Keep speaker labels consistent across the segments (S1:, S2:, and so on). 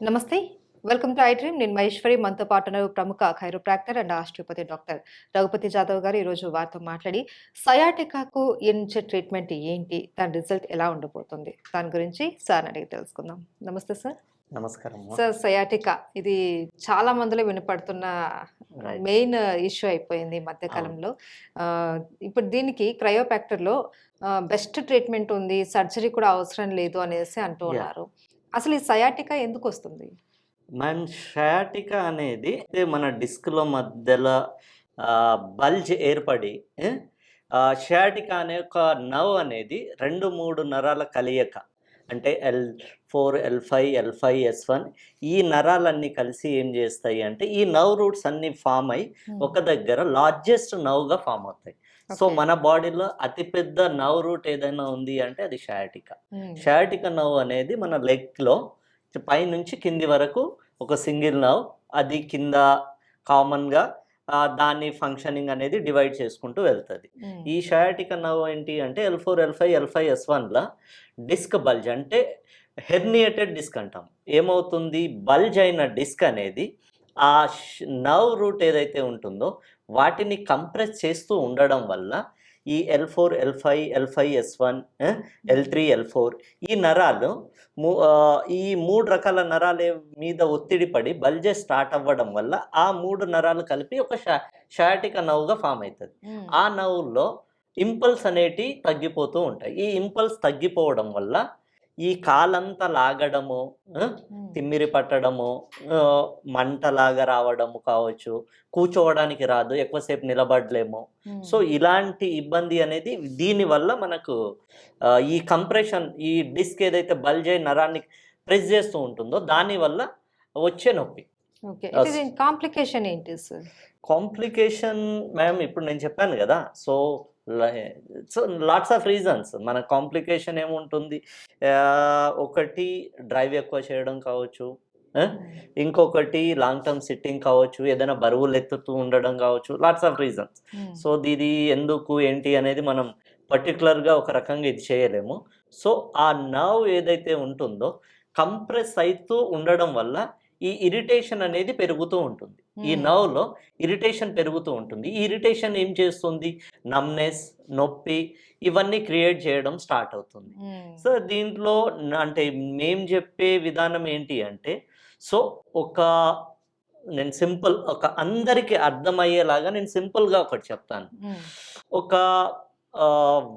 S1: నమస్తే. Welcome to iDream. నేను మహేశ్వరి. మనతో పాటు ఉన్నారు ప్రముఖ chiropractor and osteopathy doctor Raghupati Jadhav గారు. ఈరోజు వారితో మాట్లాడి సయాటికాకు ఇచ్చే ట్రీట్మెంట్ ఏంటి? దాని రిజల్ట్ ఎలా ఉండబోతుంది? దాని గురించి సార్‌ని అడిగి తెలుసుకుందాం. నమస్తే సార్.
S2: నమస్కారమ్మా.
S1: సార్, సయాటికా ఇది చాలా మందిలో వినపడుతున్న
S2: రైట్.
S1: మెయిన్ ఇష్యూ అయిపోయింది ఈ మధ్య
S2: అవును.
S1: కాలంలో. ఇప్పుడు దీనికి క్రయోప్రాక్టర్‌లో బెస్ట్ ట్రీట్మెంట్ ఉంది. సర్జరీ కూడా అవసరం లేదు అనేసి అంటూ
S2: యాహ్!
S1: ఉన్నారు. అసలు ఈ సయాటికా ఎందుకొస్తుంది?
S2: మ్యామ్, షయాటికా అనేది మన డిస్క్‌ల మధ్యల బల్జ్ ఏర్పడి షయాటికా అనే ఒక నర్వ్ అనేది 2, 3 నరాల కలయిక. అంటే L4, L5, L5, S1 ఈ నరాలన్నీ కలిసి ఏం చేస్తాయి అంటే, ఈ నర్వ్ రూట్స్ అన్నీ ఫార్మ్ అయ్యి ఒక దగ్గర లార్జెస్ట్ నర్వ్‌గా ఫార్మ్ అవుతాయి. So,
S1: okay.
S2: మన బాడీలో అతిపెద్ద నర్వ్ రూట్ ఏదైనా ఉంది అంటే అది షయాటికా.
S1: హ్మ్.
S2: షయాటికా నర్వ్ అనేది మన లెగ్‌లో పైనుంచి కింది వరకు ఒక సింగిల్ నర్వ్. అది కింద కామన్‌గా దాని ఫంక్షనింగ్ అనేది డివైడ్ చేసుకుంటూ వెళ్తది.
S1: హ్మ్.
S2: ఈ షయాటికా నర్వ్ ఏంటి అంటే L4, L5, L5, S1ల డిస్క్ బల్జ్ అంటే హెర్నియేటెడ్ డిస్క్ అంటాం. ఏమవుతుంది? బల్జ్ అయిన డిస్క్ అనేది ఆ నర్వ్ రూట్ ఏదైతే ఉంటుందో వాటిని కంప్రెస్ చేస్తూ ఉండడం వల్ల ఈ L4, L5, L5, S1, L3, L4 ఈ నరాలు ఈ 3 రకాల నరాల మీద ఒత్తిడి పడి బల్జెస్ స్టార్ట్ అవ్వడం వల్ల ఆ 3 నరాలు కలిపి ఒక షయాటికా నర్వ్‌గా ఫార్మ్ అయితది.
S1: హ్మ్.
S2: ఆ నర్వ్‌లో ఇంపల్స్ అనేటివి తగ్గిపోతూ ఉంటాయి. ఈ ఇంపల్స్ తగ్గిపోవడం వల్ల ఈ కాలంతా లాగడము,
S1: హ్మ్.
S2: తిమ్మిరి పట్టడము, ఆహ్, మంటలాగా రావడము కావచ్చు, కూర్చోవడానికి రాదు, ఎక్కువసేపు నిలబడలేము.
S1: హ్మ్.
S2: సో, ఇలాంటి ఇబ్బంది అనేది దీనివల్ల మనకు ఈ కంప్రెషన్ ఈ డిస్క్ ఏదైతే బల్జ్ అయ్యి నరాన్ని ప్రెస్ చేస్తూ ఉంటుందో దానివల్ల వచ్చే నొప్పి.
S1: ఓకే. అయితే
S2: స్
S1: దీని కాంప్లికేషన్ ఏంటి సార్?
S2: కాంప్లికేషన్ మ్యామ్, ఇప్పుడు నేను చెప్పాను గదా! లై సో, లాట్స్ ఆఫ్ రీజన్స్. మన కాంప్లికేషన్ ఏముంటుంది? ఒకటి డ్రైవ్ ఎక్కువ చేయడం కావచ్చు. ఆహ్,
S1: హ్మ్.
S2: ఇంకొకటి లాంగ్ టర్మ్ సిట్టింగ్ కావచ్చు. ఏదైనా బరువులెత్తుతూ ఉండడం కావచ్చు. Lots of reasons.
S1: హ్మ్.
S2: సో, ఇది ఎందుకు, ఏంటి అనేది మనం పర్టిక్యులర్‌గా ఒక రకంగా ఇది చేయలేము. సో, ఆ నర్వ్ ఏదైతే ఉంటుందో కంప్రెస్ అయితూ ఉండడం వల్ల ఈ ఇరిటేషన్ అనేది పెరుగుతూ ఉంటుంది. ఈ
S1: హ్మ్.
S2: నర్వ్‌లో ఇరిటేషన్ పెరుగుతూ ఉంటుంది. ఈ ఇరిటేషన్ ఏం చేస్తుంది? నమ్‌నెస్, నొప్పి ఇవన్నీ క్రియేట్ చేయడం స్టార్ట్ అవుతుంది.
S1: హ్మ్.
S2: సో, దీంట్లో అంటే మేము చెప్పే విధానం ఏంటి అంటే, సో, ఒక నేను ఒక అందరికి అర్థమయ్యేలాగా నేను సింపుల్‌గా ఒకటి చెప్తాను.
S1: హ్మ్.
S2: ఒక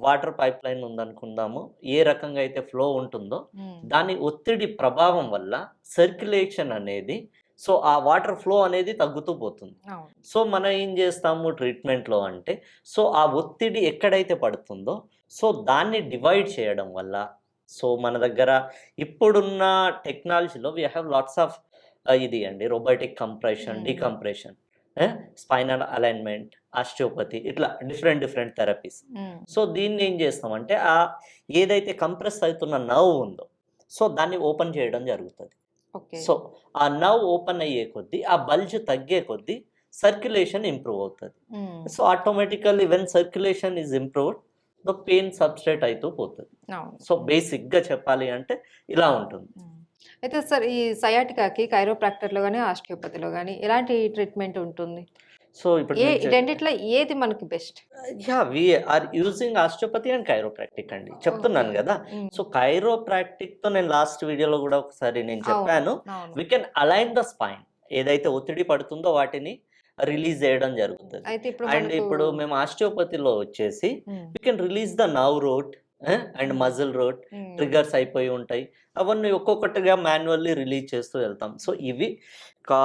S2: వాటర్ పైప్‌లైన్ ఉందనుకుందాము. ఏ రకంగా అయితే ఫ్లో ఉంటుందో,
S1: హ్మ్.
S2: దాని ఒత్తిడి ప్రభావం వల్ల సర్క్యులేషన్ అనేది, సో, ఆ వాటర్ ఫ్లో అనేది తగ్గుతూ పోతుంది.
S1: అవును.
S2: సో, మనం ఏం చేస్తాము ట్రీట్మెంట్‌లో అంటే, సో, ఆ ఒత్తిడి ఎక్కడైతే పడుతుందో, సో, దాన్ని డివైడ్ చేయడం వల్ల, సో, మన దగ్గర ఇప్పుడున్న టెక్నాలజీలో వి హావ్ లాట్స్ ఆఫ్ ఇది అండి రోబోటిక్ కంప్రెషన్,
S1: హ్మ్.
S2: డీకంప్రెషన్, స్పైనల్ అలైన్‌మెంట్, ఆస్టియోపతి ఇట్లా డిఫరెంట్ డిఫరెంట్ థెరపీస్.
S1: హ్మ్.
S2: సో, దీన్నేం చేస్తామంటే ఏదైతే కంప్రెస్ అయితున్న నర్వ్ ఉందో, సో, దాన్ని ఓపెన్ చేయడం జరుగుతది.
S1: ఓకే.
S2: సో, ఆ నర్వ్ ఓపెన్ అయ్యే కొద్దీ, ఆ బల్జ్ తగ్గే కొద్దీ సర్క్యులేషన్ ఇంప్రూవ్ అవుతది.
S1: Hmm.
S2: So, automatically when circulation is improved, the pain subside అయితూ పోతది.
S1: అవును.
S2: సో, బేసిక్‌గా చెప్పాలి అంటే ఇలా ఉంటుంది.
S1: హ్మ్. అయితే సార్, ఈ సయాటికాకి కైరోప్రాక్టర్‌లో గాని, ఆస్టియోపతిలో గాని ఎలాంటి ట్రీట్మెంట్ ఉంటుంది?
S2: సో, ఇప్పుడు
S1: ఈ
S2: నేను
S1: రెండిట్లో ఏది మనకి best?
S2: Yeah! We are using osteopathy and chiropractic అండి.
S1: ఓకే.
S2: చెప్తున్నాను గదా!
S1: హ్మ్.
S2: సో, కైరోప్రాక్టిక్‌తో నేను లాస్ట్ వీడియోలో గూడా ఒకసారి నేను
S1: అవును.
S2: చెప్పాను.
S1: అవును.
S2: We can align the spine. ఏదైతే ఒత్తిడి పడుతుందో వాటిని రిలీజ్ జేయడం జరుగుతది.
S1: అయితే ఇప్పుడు
S2: అండ్
S1: మనకు
S2: ఇప్పుడు మేము ఆస్టియోపతిలో వచ్చేసి
S1: hmm.
S2: We can release the nerve root and
S1: hmm.
S2: Muscle root.
S1: Hmm.
S2: Triggers అయిపోయి ఉంటాయి. అవన్నీ ఒక్కొక్కటిగా మాన్యువల్లీ రిలీజ్ చేస్తూ వెళ్తాం. సో, ఇవి కా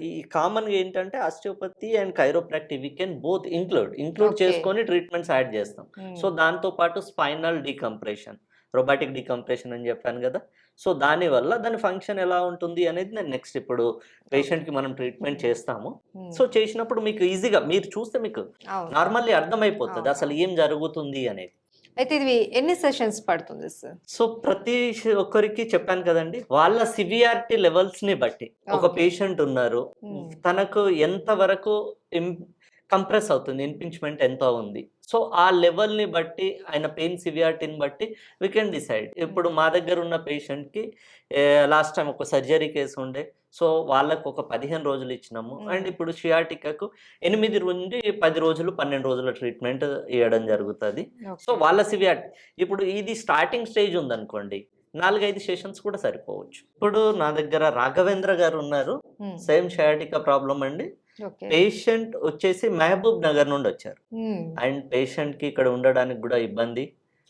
S2: ఈ కామన్‌గా ఏంటంటే osteopathy and chiropractic we can both include
S1: okay.
S2: చేసుకొని ట్రీట్మెంట్స్ యాడ్ చేస్తాం. So,
S1: hmm.
S2: దాంతో పాటు స్పైనల్ డీకంప్రెషన్, రోబోటిక్ డీకంప్రెషన్ అని చెప్పాను గదా! సో, దానివల్ల దాని ఫంక్షన్ ఎలా ఉంటుంది అనేది నేను నెక్స్ట్ ఇప్పుడు
S1: ఓకే.
S2: పేషెంట్‌కి మనం ట్రీట్మెంట్
S1: హ్మ్.
S2: చేస్తాము.
S1: హ్మ్.
S2: సో, చేసినప్పుడు మీకు ఈజీగా మీరు చూస్తే మీకు
S1: అవును.
S2: నార్మల్లీ అర్థమైపోతది
S1: అవును.
S2: అసలు
S1: అవును.
S2: ఏం జరుగుతుంది అనేది.
S1: అయితే ఇది ఎన్ని సెషన్స్ పడుతుంది సార్?
S2: సో, ప్రతి ఒక్కరికి చెప్పాను కదండీ! వాళ్ళ సివియారిటీ లెవెల్స్‌ని బట్టి. ఒక
S1: ఓకే.
S2: పేషెంట్ ఉన్నారు.
S1: హ్మ్.
S2: తనకు ఎంత వరకు ఇం కంప్రెస్ అవుతుంది. ఇంపించ్‌మెంట్ ఎంతో ఉంది. సో, ఆ లెవెల్‌ని బట్టి ఆయన పెయిన్ సివియారిటీని బట్టి వి కెన్ డిసైడ్. ఇప్పుడు మా దగ్గర ఉన్న పేషెంట్‌కి లాస్ట్ టైమ్ ఒక సర్జరీ కేస్ ఉండే. సో, వాళ్ళకి ఒక 15 రోజులు ఇచ్చినాము. అండ్ ఇప్పుడు షియాటికాకు 8 నుండి 10 రోజులు, 12 రోజుల ట్రీట్మెంట్ ఇయ్యడం జరుగుతది. So,
S1: okay.
S2: వాళ్ళ సివియారిటీ ఇప్పుడు ఇది స్టార్టింగ్ స్టేజ్ ఉందనుకోండి. 4, 5 సెషన్స్ కూడా సరిపోవచ్చు. ఇప్పుడు నా దగ్గర రాఘవేంద్ర గారు ఉన్నారు.
S1: హ్మ్.
S2: సేమ్ షియాటికా ప్రాబ్లమ్ అండి.
S1: ఓకే.
S2: పేషెంట్ వచ్చేసి మహబూబ్ నగర్ నుండి వచ్చారు.
S1: హ్మ్.
S2: అండ్ పేషెంట్‌కి ఇక్కడ ఉండడానికి గూడా ఇబ్బంది.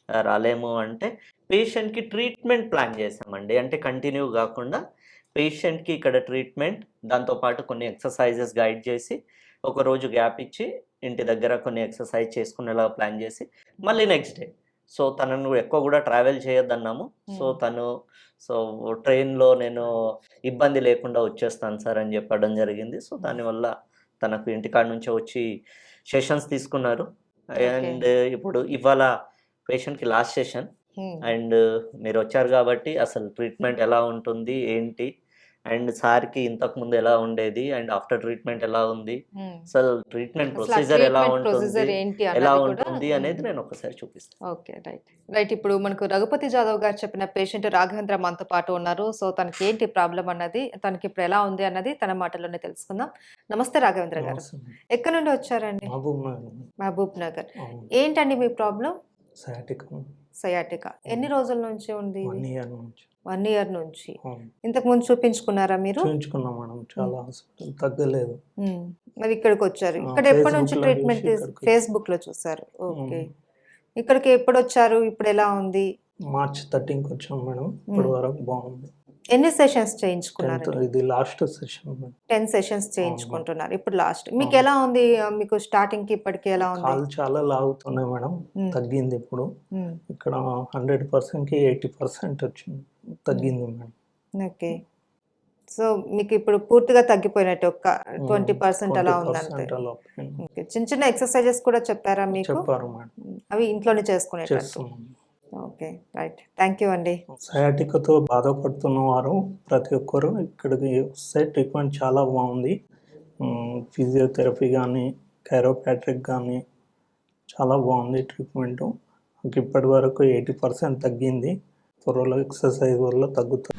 S2: రాలేము అంటే పేషెంట్‌కి ట్రీట్మెంట్ ప్లాన్ చేశామండి. అంటే కంటిన్యూ గాకుండా పేషెంట్‌కి ఇక్కడ ట్రీట్మెంట్, దాంతో పాటు కొన్ని ఎక్సర్‌సైజెస్ గైడ్ చేసి, ఒకరోజు గ్యాప్ ఇచ్చి, ఇంటి దగ్గర కొన్ని ఎక్సర్‌సైజ్ చేసుకునేలాగా ప్లాన్ చేసి, మళ్ళీ నెక్స్ట్ డే. సో, తనను ఎక్కువ గూడా ట్రావెల్ చేయొద్దన్నాము. సో,
S1: హ్మ్.
S2: తను ట్రైన్‌లో నేను ఇబ్బంది లేకుండా వచ్చేస్తాను సార్ అని చెప్పడం జరిగింది. సో, దానివల్ల తనకు ఇంటికాడ నుంచే వచ్చి సెషన్స్ తీసుకున్నారు.
S1: ఓకే.
S2: అండ్ ఇప్పుడు ఇవాళ పేషెంట్‌కి లాస్ట్ సెషన్.
S1: హ్మ్.
S2: అండ్ మీరొచ్చారు గాబట్టి అసలు ట్రీట్మెంట్ ఎలా ఉంటుంది? ఏంటి? అండ్ సార్‌కి ఇంతకుముందు ఎలా ఉండేది? అండ్ ఆఫ్టర్ ట్రీట్మెంట్ ఎలా ఉంది?
S1: హ్మ్.
S2: అసలు ట్రీట్మెంట్
S1: అసలు ఆ
S2: ప్రొసీజర్ ఎలా
S1: ట్రీట్మెంట్
S2: ఉంటుంది?
S1: ప్రొసీజర్ ఏంటి
S2: ఎలా
S1: అన్నది కూడా
S2: ఉంటుంది అనేది నేను ఒకసారి చూపిస్తాను.
S1: ఓకే. రైట్. ఇప్పుడు మనకు రఘుపతి జాదవ్ గారు చెప్పిన పేషెంట్ రాఘవేంద్ర మనతో పాటు ఉన్నారు. సో, తనకి ఏంటి ప్రాబ్లమ్ అన్నది, తనకిప్పుడు ఎలా ఉంది అన్నది తన మాటల్లోనే తెలుసుకుందాం. నమస్తే రాఘవేంద్ర గారు.
S3: నమస్తే మేడం.
S1: ఎక్కడి నుండి వచ్చారండి?
S3: మహబూబ్ నగర్.
S1: మహబూబ్ నగర్.
S3: అవును.
S1: ఏంటండి మీ ప్రాబ్లమ్?
S3: Sciatica
S1: sciatica. ఎన్ని రోజుల నుంచి ఉంది
S3: 1
S1: ఇది?
S3: ఇయర్ నుంచి.
S1: 1 ఇయర్ నుంచి.
S3: అవును.
S1: ఇంతకుముందు చూపించుకున్నారా మీరు?
S3: చూయించుకున్నాం మేడం. చాలా హాస్పిటల్ తగ్గలేదు.
S1: హ్మ్. మరి ఇక్కడికొచ్చారు.
S3: ఆ,
S1: ఇక్కడ ఎప్పటి నుంచి
S3: ఫేస్‌బుక్‌లో
S1: ట్రీట్మెంట్
S3: చూసి ఇక్కడికి
S1: ఫేస్‌బుక్‌లో చూసారు. ఓకే.
S3: హ్మ్.
S1: ఇక్కడికి ఎప్పుడొచ్చారు? ఇప్పుడెలా ఉంది?
S3: మార్చ్ 13కి వచ్చాం మేడం. ఇప్పటి
S1: హ్మ్.
S3: వరకు బాగుంది.
S1: ఎన్ని సెషన్స్
S3: 10th
S1: చేయించుకున్నారండి?
S3: ఇది లాస్ట్ సెషన్ మేడం.
S1: 10 సెషన్స్
S3: అవును.
S1: చేయించుకుంటున్నారు. ఇప్పుడు లాస్ట్.
S3: అవును.
S1: మీకెలా ఉంది? మీకు స్టార్టింగ్‌కి ఇప్పటికి ఎలా ఉంది?
S3: కాళ్ళు చాలా లాగుతున్నాయి మేడం.
S1: హ్మ్.
S3: తగ్గింది ఇప్పుడు.
S1: హ్మ్.
S3: ఇక్కడ 100%కి 80% వచ్చింది.
S1: హ్మ్.
S3: తగ్గింది మేడం.
S1: ఓకే. సో, మీకిప్పుడు పూర్తిగా తగ్గిపోయినట్టు ఒక 20% అలా ఉందంతే.
S3: 20% అలా పోయింది.
S1: ఓకే. చిన్న చిన్న ఎక్సర్‌సైజెస్ కూడా చెప్పారా మీకు?
S3: చెప్పారు మేడం.
S1: అవి ఇంట్లోనే చేసుకునేటట్టు.
S3: చేస్తున్నాం.
S1: ఓకే. రైట్. థాంక్ యూ అండి.
S3: సయాటికాతో బాధపడుతున్న వారు ప్రతి ఒక్కరు ఇక్కడికి వస్తే ట్రీట్మెంట్ చాలా బాగుంది. ఫిజియోథెరపీ కానీ, కైరోప్రాక్టిక్ కానీ చాలా బాగుంది ట్రీట్మెంటు. నాకు ఇప్పటి వరకు 80% తగ్గింది. త్వరలో ఎక్సర్సైజ్ వల్ల తగ్గుతుంది.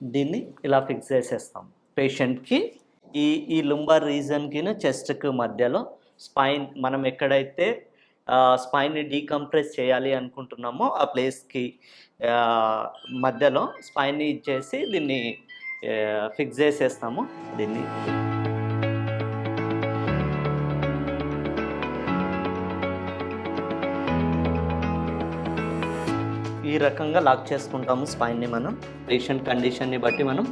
S2: దీన్ని ఇలా ఫిక్స్ చేసేస్తాం. పేషెంట్‌కి ఈ లుంబార్ రీజన్‌కిను చెస్ట్‌కి మధ్యలో స్పైన్ మనం ఎక్కడైతే స్పైన్‌ని డీకంప్రెస్ చేయాలి అనుకుంటున్నామో ఆ ప్లేస్‌కి మధ్యలో స్పైన్‌ని ఇచ్చేసి దీన్ని ఫిక్స్ చేసేస్తాము. దీన్ని ఈ రకంగా లాక్ చేసుకుంటాము స్పైన్ని మనం. పేషెంట్ కండిషన్ని బట్టి మనం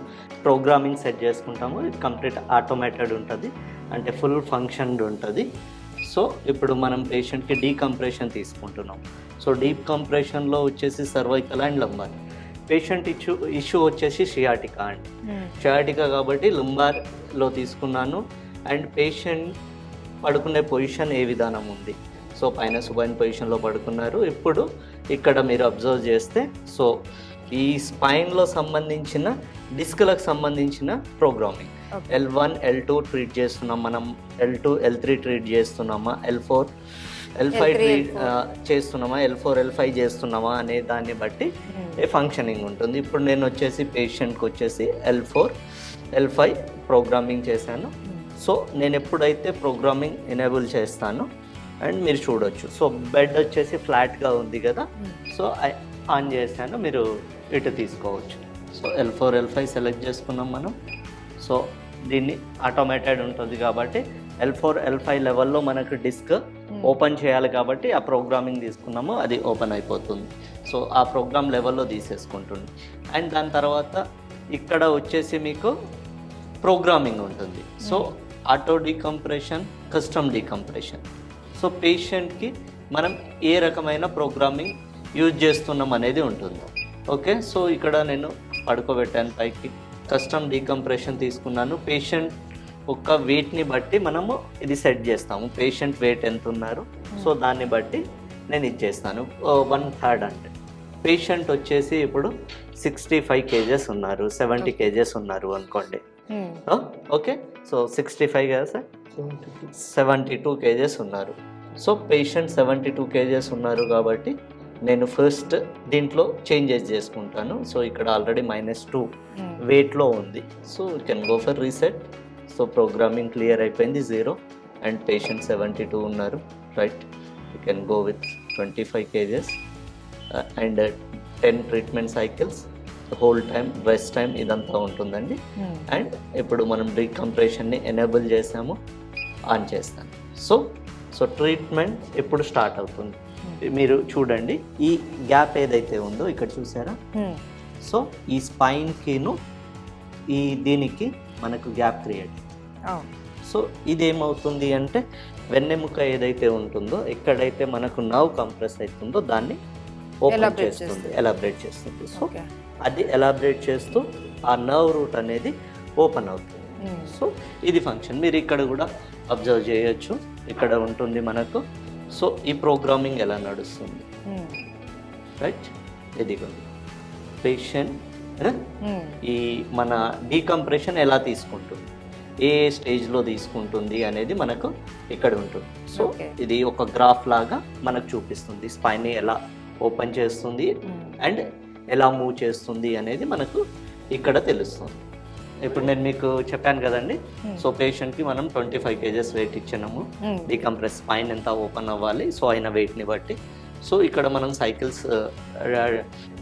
S2: ప్రోగ్రామింగ్ సెట్ చేసుకుంటాము. ఇది కంప్లీట్ ఆటోమేటెడ్ ఉంటుంది. అంటే ఫుల్ ఫంక్షన్డ్ ఉంటుంది. సో, ఇప్పుడు మనం పేషెంట్‌కి డీకంప్రెషన్ తీసుకుంటున్నాం. సో డీప్ కంప్రెషన్లో వచ్చేసి cervical and lumbar. Patient issue వచ్చేసి షియాటికా అండి. షియాటికా కాబట్టి లుంబార్లో తీసుకున్నాను. అండ్ పేషెంట్ పడుకునే పొజిషన్ ఏ విధానం ఉంది, సో పైన సుబైన్ పొజిషన్లో పడుకున్నారు. ఇప్పుడు ఇక్కడ మీరు అబ్జర్వ్ చేస్తే సో ఈ స్పైన్లో సంబంధించిన డిస్క్లకు సంబంధించిన ప్రోగ్రామింగ్ L1 L2 ట్రీట్ చేస్తున్నాం మనం, L2 L3 ట్రీట్ చేస్తున్నామా, L4 L5 ట్రీట్ చేస్తున్నామా, L4 L5 చేస్తున్నామా అనే దాన్ని బట్టి ఫంక్షనింగ్ ఉంటుంది. ఇప్పుడు నేను వచ్చేసి పేషెంట్కి వచ్చేసి L4 L5 ప్రోగ్రామింగ్ చేశాను. సో నేను ఎప్పుడైతే ప్రోగ్రామింగ్ ఎనేబుల్ చేస్తానో అండ్ మీరు చూడొచ్చు, సో బెడ్ వచ్చేసి ఫ్లాట్గా ఉంది కదా, సో ఆన్ చేశాను, మీరు ఇటు తీసుకోవచ్చు. సో L4 L5 సెలెక్ట్ చేసుకున్నాం మనం. సో దీన్ని ఆటోమేటెడ్ ఉంటుంది కాబట్టి L4 L5 లెవెల్లో మనకు డిస్క్ ఓపెన్ చేయాలి కాబట్టి ఆ ప్రోగ్రామింగ్ తీసుకున్నాము, అది ఓపెన్ అయిపోతుంది. సో ఆ ప్రోగ్రామ్ లెవెల్లో తీసేసుకుంటుంది. అండ్ దాని తర్వాత ఇక్కడ వచ్చేసి మీకు ప్రోగ్రామింగ్ ఉంటుంది. So auto decompression, custom decompression. So పేషెంట్కి మనం ఏ రకమైన ప్రోగ్రామింగ్ యూజ్ చేస్తున్నాం అనేది ఉంటుంది. ఓకే, సో ఇక్కడ నేను పడుకోబెట్టాను పైకి, కస్టమ్ డీకంప్రెషన్ తీసుకున్నాను. పేషెంట్ ఒక వెయిట్ని బట్టి మనము ఇది సెట్ చేస్తాము. పేషెంట్ వెయిట్ ఎంత ఉన్నారు, సో దాన్ని బట్టి నేను ఇది చేస్తాను. 1/3 అంటే పేషెంట్ వచ్చేసి ఇప్పుడు 65 kgs ఉన్నారు, 70 kgs ఉన్నారు అనుకోండి. ఓకే, సో 65 కదా సార్, 72 kgs ఉన్నారు. సో పేషెంట్ 72 kgs ఉన్నారు కాబట్టి నేను ఫస్ట్ దీంట్లో చేంజెస్ చేసుకుంటాను. సో ఇక్కడ ఆల్రెడీ -2 వెయిట్లో ఉంది. So you can go for reset. So programming clear అయిపోయింది, 0 అండ్ పేషెంట్ 72 ఉన్నారు, right. You can go with 25 kgs and 10 treatment cycles, whole time, rest time ఇదంతా ఉంటుందండి. అండ్ ఇప్పుడు మనం డీకంప్రెషన్ని ఎనేబుల్ చేసాము, ఆన్ చేస్తాను. సో ట్రీట్మెంట్ ఎప్పుడు స్టార్ట్ అవుతుంది మీరు చూడండి. ఈ గ్యాప్ ఏదైతే ఉందో ఇక్కడ చూసారా, సో ఈ స్పైన్కిను ఈ దీనికి మనకు గ్యాప్ క్రియేట్. సో ఇదేమవుతుంది అంటే వెన్నెముక ఏదైతే ఉంటుందో, ఎక్కడైతే మనకు నర్వ్ కంప్రెస్ అవుతుందో దాన్ని ఓపెన్ చేస్తుంది, ఎలాబరేట్ చేస్తుంది. సో అది ఎలాబరేట్ చేస్తూ ఆ నర్వ్ రూట్ అనేది ఓపెన్ అవుతుంది. సో ఇది ఫంక్షన్ మీరు ఇక్కడ కూడా అబ్జర్వ్ చేయొచ్చు, ఇక్కడ ఉంటుంది మనకు. సో ఈ ప్రోగ్రామింగ్ ఎలా నడుస్తుంది, రైట్. ఇదిగోండి పేషెంట్ ఈ మన డీకంప్రెషన్ ఎలా తీసుకుంటుంది, ఏ స్టేజ్లో తీసుకుంటుంది అనేది మనకు ఇక్కడ ఉంటుంది. సో ఇది ఒక గ్రాఫ్ లాగా మనకు చూపిస్తుంది, స్పైన్ని ఎలా ఓపెన్ చేస్తుంది అండ్ ఎలా మూవ్ చేస్తుంది అనేది మనకు ఇక్కడ తెలుస్తుంది. ఇప్పుడు నేను మీకు చెప్పాను కదండి, సో పేషెంట్కి మనం 25 kgs వెయిట్ ఇచ్చినాము, డీకంప్రెస్ స్పైన్ ఎంత ఓపెన్ అవ్వాలి, సో అయిన వెయిట్ని బట్టి. సో ఇక్కడ మనం సైకిల్స్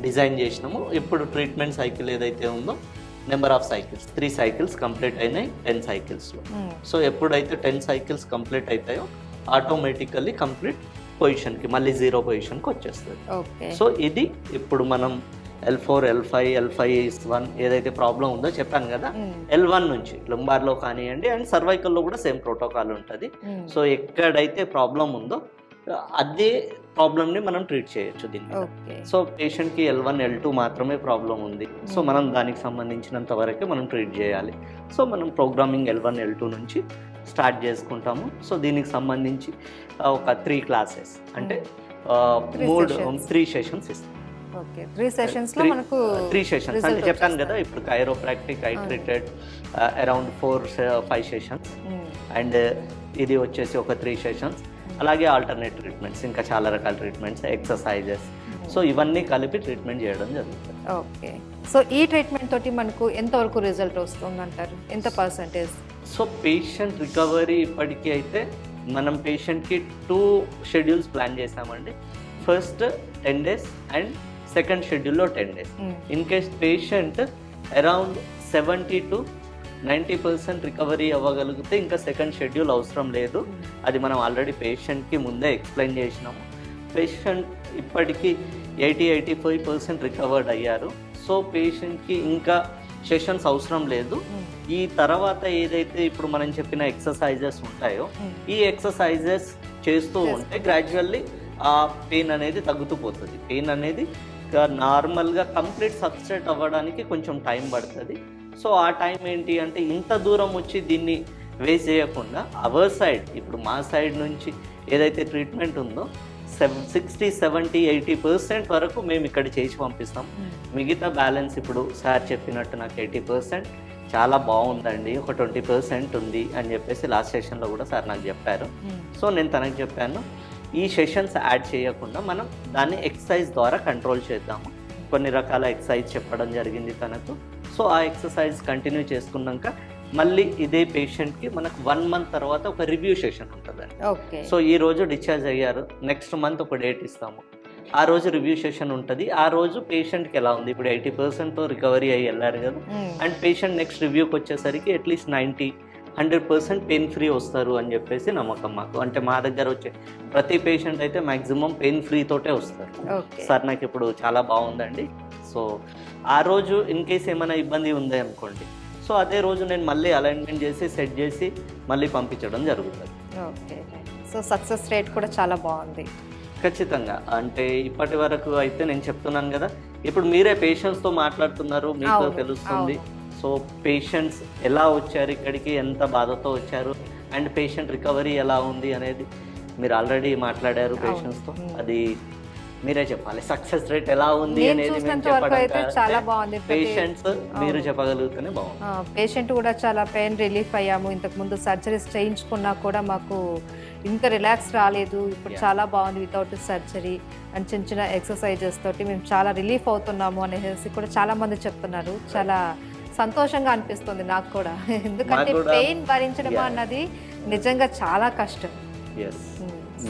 S2: డిజైన్ చేసినాము. ఇప్పుడు ట్రీట్మెంట్ సైకిల్ ఏదైతే ఉందో number of cycles 3 cycles complete అయినాయి 10 సైకిల్స్లో. సో ఎప్పుడైతే 10 సైకిల్స్ కంప్లీట్ అవుతాయో ఆటోమేటికల్లీ కంప్లీట్ పొజిషన్కి మళ్ళీ 0 పొజిషన్కి వచ్చేస్తుంది. సో ఇది ఇప్పుడు మనం L4 L5 L5 ఏదైతే ప్రాబ్లం ఉందో చెప్పాను కదా, L1 నుంచి లుంబార్లో కానివ్వండి అండ్ సర్వైకల్లో కూడా సేమ్ ప్రోటోకాల్ ఉంటుంది. సో ఎక్కడైతే ప్రాబ్లం ఉందో అదే ప్రాబ్లమ్ని మనం ట్రీట్ చేయొచ్చు దీన్ని. సో పేషెంట్కి L1 L2 మాత్రమే ప్రాబ్లం ఉంది, సో మనం దానికి సంబంధించినంత వరకే మనం ట్రీట్ చేయాలి. సో మనం ప్రోగ్రామింగ్ L1 L2 నుంచి స్టార్ట్ చేసుకుంటాము. సో దీనికి సంబంధించి ఒక 3 క్లాసెస్ అంటే 3 సెషన్స్ ఇస్తాం.
S1: 3 సెషన్స్లో మనకు
S2: 3 సెషన్స్ అంటే చెప్పాను కదా, ఇప్పుడు chiropractic I treated around 4-5 sessions and ఇది వచ్చేసి ఒక 3 సెషన్స్. అలాగే ఆల్టర్నేట్ ట్రీట్మెంట్స్, ఇంకా చాలా రకాల ట్రీట్మెంట్స్, ఎక్సర్సైజెస్, సో ఇవన్నీ కలిపి ట్రీట్మెంట్ చేయడం జరుగుతుంది.
S1: ఓకే, సో ఈ ట్రీట్మెంట్ తోటి మనకు ఎంతవరకు రిజల్ట్ వస్తుంది అంటారు, ఎంత పర్సెంటేజ్?
S2: సో పేషెంట్ రికవరీ ఇప్పటికీ అయితే మనం పేషెంట్కి 2 షెడ్యూల్స్ ప్లాన్ చేసామండి. ఫస్ట్ 10 days అండ్ సెకండ్ షెడ్యూల్లో 10 days. In case patient around 70 to 90% recovery అవ్వగలిగితే ఇంకా సెకండ్ షెడ్యూల్ అవసరం లేదు. అది మనం ఆల్రెడీ పేషెంట్కి ముందే ఎక్స్ప్లెయిన్ చేసినాము. పేషెంట్ ఇప్పటికీ 80-85% రికవర్డ్ అయ్యారు. సో పేషెంట్కి ఇంకా సెషన్స్ అవసరం లేదు. ఈ తర్వాత ఏదైతే ఇప్పుడు మనం చెప్పిన ఎక్సర్సైజెస్ ఉంటాయో ఈ ఎక్సర్సైజెస్ చేస్తూ ఉంటే గ్రాడ్యువల్లీ ఆ పెయిన్ అనేది తగ్గుతూ పోతుంది. పెయిన్ అనేది నార్మల్గా కంప్లీట్ సబ్స్ట్రేట్ అవ్వడానికి కొంచెం టైం పడుతుంది. సో ఆ టైం ఏంటి అంటే ఇంత దూరం వచ్చి దీన్ని వేస్ట్ చేయకుండా అవర్ సైడ్, ఇప్పుడు మా సైడ్ నుంచి ఏదైతే ట్రీట్మెంట్ ఉందో 60, 70, 80% వరకు మేము ఇక్కడ చేసి పంపిస్తాం. మిగతా బ్యాలెన్స్ ఇప్పుడు సార్ చెప్పినట్టు నాకు 80% చాలా బాగుందండి, ఒక 20% ఉంది అని చెప్పేసి లాస్ట్ సెషన్లో కూడా సార్ నాకు చెప్పారు. సో నేను తనకు చెప్పాను, ఈ సెషన్స్ యాడ్ చేయకుండా మనం దాన్ని ఎక్సర్సైజ్ ద్వారా కంట్రోల్ చేద్దాము. కొన్ని రకాల ఎక్సర్సైజ్ చెప్పడం జరిగింది తనకు. సో ఆ ఎక్సర్సైజ్ కంటిన్యూ చేసుకున్నాక మళ్ళీ ఇదే పేషెంట్కి మనకు 1 month తర్వాత ఒక రివ్యూ సెషన్ ఉంటుందండి. సో ఈ రోజు డిశ్చార్జ్ అయ్యారు, నెక్స్ట్ మంత్ ఒక డేట్ ఇస్తాము, ఆ రోజు రివ్యూ సెషన్ ఉంటుంది. ఆ రోజు పేషెంట్కి ఎలా ఉంది, ఇప్పుడు 80% రికవరీ అయ్యి వెళ్ళారు కదా, అండ్ పేషెంట్ నెక్స్ట్ రివ్యూకి వచ్చేసరికి అట్లీస్ట్ 90-100% పెయిన్ ఫ్రీ వస్తారు అని చెప్పేసి నమ్మకం మాకు. అంటే మా దగ్గర వచ్చే ప్రతి పేషెంట్ అయితే మ్యాక్సిమం పెయిన్ ఫ్రీ తోటే వస్తారు. సార్ నాకు ఇప్పుడు చాలా బాగుందండి. సో ఆ రోజు ఇన్ కేస్ ఏమైనా ఇబ్బంది ఉంది అనుకోండి, సో అదే రోజు నేను మళ్ళీ అలైన్మెంట్ చేసి సెట్ చేసి మళ్ళీ పంపించడం జరుగుతుంది.
S1: ఓకే, సో సక్సెస్ రేట్ కూడా చాలా బాగుంది.
S2: ఖచ్చితంగా. అంటే ఇప్పటి వరకు అయితే నేను చెప్తున్నాను కదా, ఇప్పుడు మీరే పేషెంట్స్తో మాట్లాడుతున్నారు, మీకు తెలుస్తుంది. సో పేషెంట్స్ ఎలా వచ్చారు ఇక్కడికి, ఎంత బాధతో వచ్చారు, అండ్ పేషెంట్ రికవరీ ఎలా ఉంది అనేది మీరు ఆల్రెడీ మాట్లాడారు పేషెంట్స్తో. అది మీరే చెప్పాలి. సక్సెస్ రేట్ ఎలా ఉంది అనేది
S1: చాలా బాగుంది.
S2: పేషెంట్స్ మీరు చెప్పగలిగితేనే బాగుంది.
S1: పేషెంట్ కూడా చాలా పెయిన్ రిలీఫ్ అయ్యాము. ఇంతకు ముందు సర్జరీస్ చేయించుకున్నా కూడా మాకు ఇంత రిలాక్స్ రాలేదు. ఇప్పుడు చాలా బాగుంది వితౌట్ సర్జరీ అండ్ చిన్న చిన్న ఎక్సర్సైజెస్ తోటి మేము చాలా రిలీఫ్ అవుతున్నాము అనేసి కూడా చాలా మంది చెప్తున్నారు. చాలా సంతోషంగా అనిపిస్తుంది నాకు కూడా, ఎందుకంటే పెయిన్ భరించడం అన్నది నిజంగా చాలా కష్టం.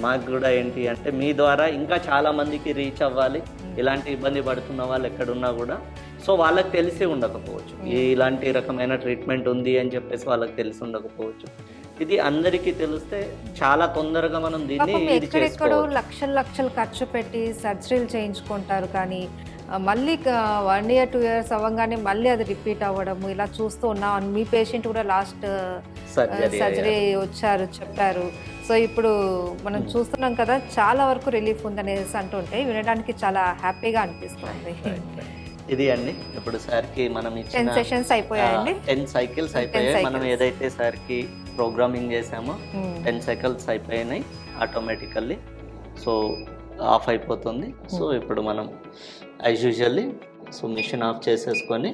S2: మాకు కూడా ఏంటి అంటే మీ ద్వారా ఇంకా చాలా మందికి రీచ్ అవ్వాలి. ఇలాంటి ఇబ్బంది పడుతున్న వాళ్ళు ఎక్కడున్నా కూడా, సో వాళ్ళకి తెలిసి ఉండకపోవచ్చు ఇలాంటి రకమైన ట్రీట్మెంట్ ఉంది అని చెప్పేసి వాళ్ళకి తెలిసి ఉండకపోవచ్చు. ఇది అందరికీ తెలిస్తే చాలా తొందరగా మనం దీన్ని
S1: ఎక్కడెక్కడో లక్షలు ఖర్చు పెట్టి సర్జరీలు చేయించుకుంటారు, కానీ మళ్ళీ 1 year 2 years అవ్వగానే మళ్ళీ అది రిపీట్ అవ్వడము ఇలా చూస్తూ ఉన్నాం. మీ పేషెంట్ కూడా లాస్ట్ సర్జరీ వచ్చారు చెప్పారు. సో ఇప్పుడు మనం చూస్తున్నాం కదా, చాలా వరకు రిలీఫ్ ఉందనేసి అంటుంటే వినడానికి చాలా హ్యాపీగా అనిపిస్తుంది.
S2: ఇది అండి ఇప్పుడు సార్కి మనం
S1: 10 sessions అయిపోయాయండి.
S2: 10 cycles అయిపోయాయి. మనం ఏదైతే సార్కి ప్రోగ్రామింగ్ చేసామో 10 cycles అయిపోయినాయి ఆటోమేటికల్లీ. సో ఆఫ్ అయిపోతుంది. సో ఇప్పుడు మనం as usually so machine of చేసేసుకొని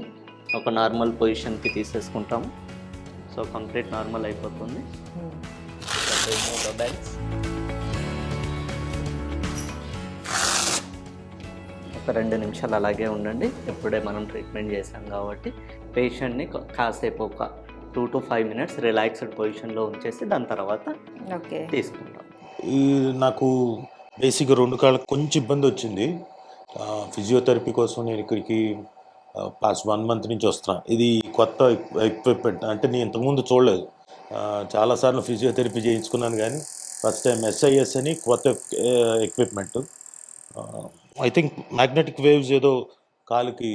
S2: ఒక నార్మల్ పొజిషన్కి తీసేసుకుంటాము. సో కంప్లీట్ నార్మల్ అయిపోతుంది. ఒక 2 నిమిషాలు అలాగే ఉండండి. ఇప్పుడే మనం ట్రీట్మెంట్ చేసాం కాబట్టి పేషెంట్ని కాసేపు ఒక 2 to 5 minutes రిలాక్స్డ్ పొజిషన్లో ఉంచేసి దాని తర్వాత తీసుకుంటాం.
S4: నాకు బేసిక్గా 2 కాళ్ళకి కొంచెం ఇబ్బంది వచ్చింది. ఫిజియోథెరపీ కోసం నేను ఇక్కడికి పాస్ట్ 1 month నుంచి వస్తున్నా. ఇది కొత్త ఎక్విప్మెంట్, అంటే నేను ఇంతకుముందు చూడలేదు. చాలాసార్లు ఫిజియోథెరపీ చేయించుకున్నాను, కానీ ఫస్ట్ టైం SIS అని కొత్త equipment. I think magnetic waves ఏదో కాలుకి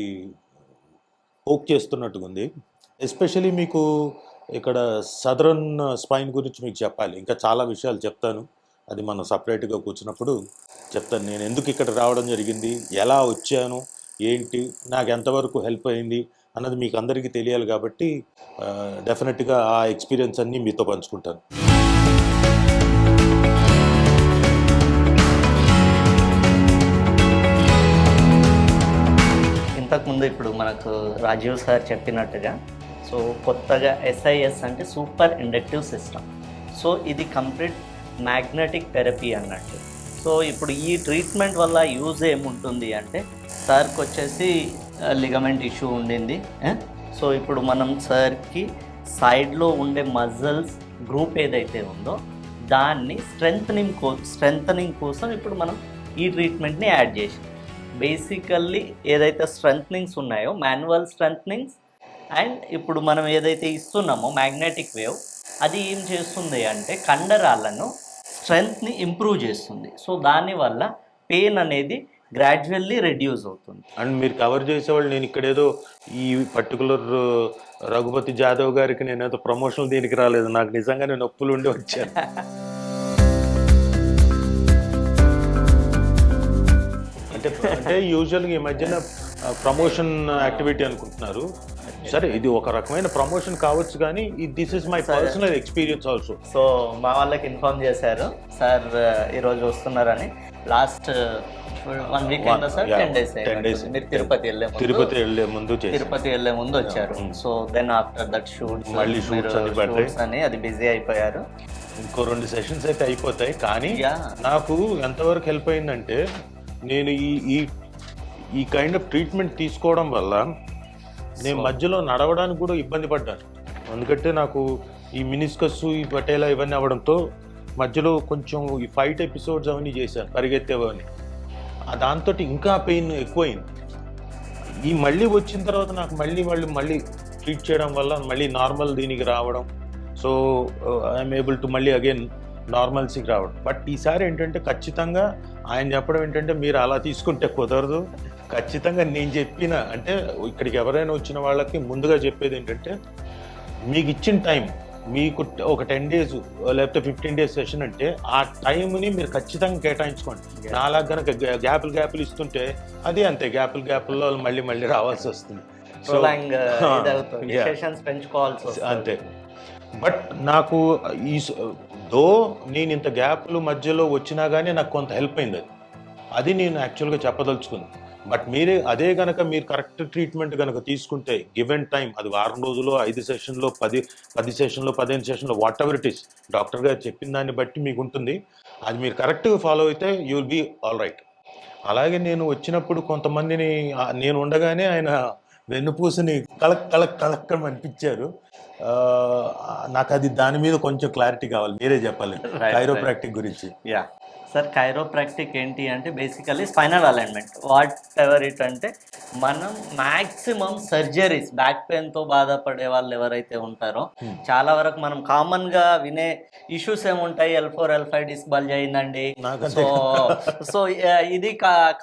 S4: పోక్ చేస్తున్నట్టుగా ఉంది. ఎస్పెషలీ మీకు ఇక్కడ సదరన్ స్పైన్ గురించి మీకు చెప్పాలి. ఇంకా చాలా విషయాలు చెప్తాను, అది మనం సపరేట్గా కూర్చున్నప్పుడు చెప్తాను. నేను ఎందుకు ఇక్కడ రావడం జరిగింది, ఎలా వచ్చాను, ఏంటి, నాకు ఎంతవరకు హెల్ప్ అయింది అన్నది మీకు అందరికీ తెలియాలి. కాబట్టి డెఫినెట్గా ఆ ఎక్స్పీరియన్స్ అన్నీ మీతో పంచుకుంటాను.
S2: ఇంతకుముందు ఇప్పుడు మనకు రాజీవ్ సార్ చెప్పినట్టుగా సో కొత్తగా SIS అంటే సూపర్ ఇండక్టివ్ సిస్టమ్. సో ఇది కంప్లీట్ మ్యాగ్నెటిక్ థెరపీ అన్నట్టు. సో ఇప్పుడు ఈ ట్రీట్మెంట్ వల్ల యూజ్ ఏముంటుంది అంటే సార్కి వచ్చేసి లిగమెంట్ ఇష్యూ ఉండింది. సో ఇప్పుడు మనం సార్కి సైడ్లో ఉండే మజిల్స్ గ్రూప్ ఏదైతే ఉందో దాన్ని స్ట్రెంథనింగ్ కోసం ఇప్పుడు మనం ఈ ట్రీట్మెంట్ని యాడ్ చేసాం. బేసికల్లీ ఏదైతే స్ట్రెంథనింగ్స్ ఉన్నాయో మాన్యువల్ స్ట్రెంథనింగ్స్ అండ్ ఇప్పుడు మనం ఏదైతే ఇస్తున్నామో మ్యాగ్నెటిక్ వేవ్, అది ఏం చేస్తుంది అంటే కండరాలను స్ట్రెంగ్త్ని ఇంప్రూవ్ చేస్తుంది. సో దానివల్ల పెయిన్ అనేది గ్రాడ్యువల్లీ రెడ్యూస్ అవుతుంది.
S4: అండ్ మీరు కవర్ చేసేవాళ్ళు, నేను ఇక్కడ ఏదో ఈ పర్టికులర్ రఘుపతి జాదవ్ గారికి నేను ఏదో ప్రమోషనల్ దీనికి రాలేదు, నాకు నిజంగానే నొప్పులు ఉండి వచ్చాను. అంటే యూజువల్గా ఈ మధ్యన ప్రమోషన్ యాక్టివిటీ అనుకుంటున్నారు. సరే, ఇది ఒక రకమైన ప్రమోషన్ కావచ్చు, కానీ this is my personal experience also.
S2: So మా వాళ్ళకి ఇన్ఫార్మ్ చేశారు సార్ ఈరోజు వస్తున్నారని. లాస్ట్ 1 వీక్ అయిందా సార్? 10 days. మీరు తిరుపతి వెళ్ళే ముందు వచ్చారు. So then after that shoots
S4: మళ్ళీ షూట్స్
S2: అని అది బిజీ అయిపోయారు.
S4: ఇంకో 2 సెషన్స్ అయితే అయిపోతాయి. కానీ నాకు ఎంతవరకు హెల్ప్ అయిందంటే, నేను ఈ కైండ్ ఆఫ్ ట్రీట్మెంట్ తీసుకోవడం వల్ల నేను మధ్యలో నడవడానికి కూడా ఇబ్బంది పడ్డాను. ఎందుకంటే నాకు ఈ మినిస్కస్, ఈ పటేలా ఇవన్నీ అవ్వడంతో మధ్యలో కొంచెం ఈ ఫైట్ ఎపిసోడ్స్ అవన్నీ చేశాను, పరిగెత్తేవని. దాంతో ఇంకా పెయిన్ ఎక్కువైంది. ఈ మళ్ళీ వచ్చిన తర్వాత నాకు మళ్ళీ ట్రీట్ చేయడం వల్ల మళ్ళీ నార్మల్ దీనికి రావడం. సో ఐఎమ్ ఏబుల్ టు మళ్ళీ అగైన్ నార్మల్సీకి రావడం. బట్ ఈసారి ఏంటంటే ఖచ్చితంగా ఆయన చెప్పడం ఏంటంటే, మీరు అలా తీసుకుంటే కుదరదు, ఖచ్చితంగా నేను చెప్పిన, అంటే ఇక్కడికి ఎవరైనా వచ్చిన వాళ్ళకి ముందుగా చెప్పేది ఏంటంటే, మీకు ఇచ్చిన టైం, మీకు ఒక 10 days లేకపోతే 15 days సెషన్ అంటే ఆ టైంని మీరు ఖచ్చితంగా కేటాయించుకోండి. నాలా కనుక గ్యాపులు ఇస్తుంటే అది అంతే, గ్యాపుల్లో మళ్ళీ రావాల్సి వస్తుంది. అంతే. బట్ నాకు నేను ఇంత గ్యాప్లు మధ్యలో వచ్చినా కానీ నాకు కొంత హెల్ప్ అయింది. అది నేను యాక్చువల్గా చెప్పదలుచుకుంది. బట్ అదే కనుక మీరు కరెక్ట్ ట్రీట్మెంట్ కనుక తీసుకుంటే, గివెన్ టైం, అది 4 రోజులు, 5 సెషన్లో, 10 సెషన్లో, 15 సెషన్లో, what ever it is, doctor గారు చెప్పిన దాన్ని బట్టి మీకు ఉంటుంది. అది మీరు కరెక్ట్గా ఫాలో అయితే you will be all right. అలాగే నేను వచ్చినప్పుడు కొంతమందిని నేను ఉండగానే ఆయన వెన్నుపూసని కలక్ అనిపించారు. నాకు అది దాని మీద కొంచెం క్లారిటీ కావాలి, మీరే చెప్పాలి కైరోప్రాక్టిక్ గురించి.
S2: యా సార్, కైరోప్రాక్టిక్ ఏంటి అంటే basically spinal alignment. What ever it అంటే, మనం మ్యాక్సిమం సర్జరీస్, బ్యాక్ పెయిన్తో బాధపడే వాళ్ళు ఎవరైతే ఉంటారో, చాలా వరకు మనం కామన్గా వినే ఇష్యూస్ ఏముంటాయి, L4 L5 డిస్క్ బల్జ్ అయిందండి, సో ఇది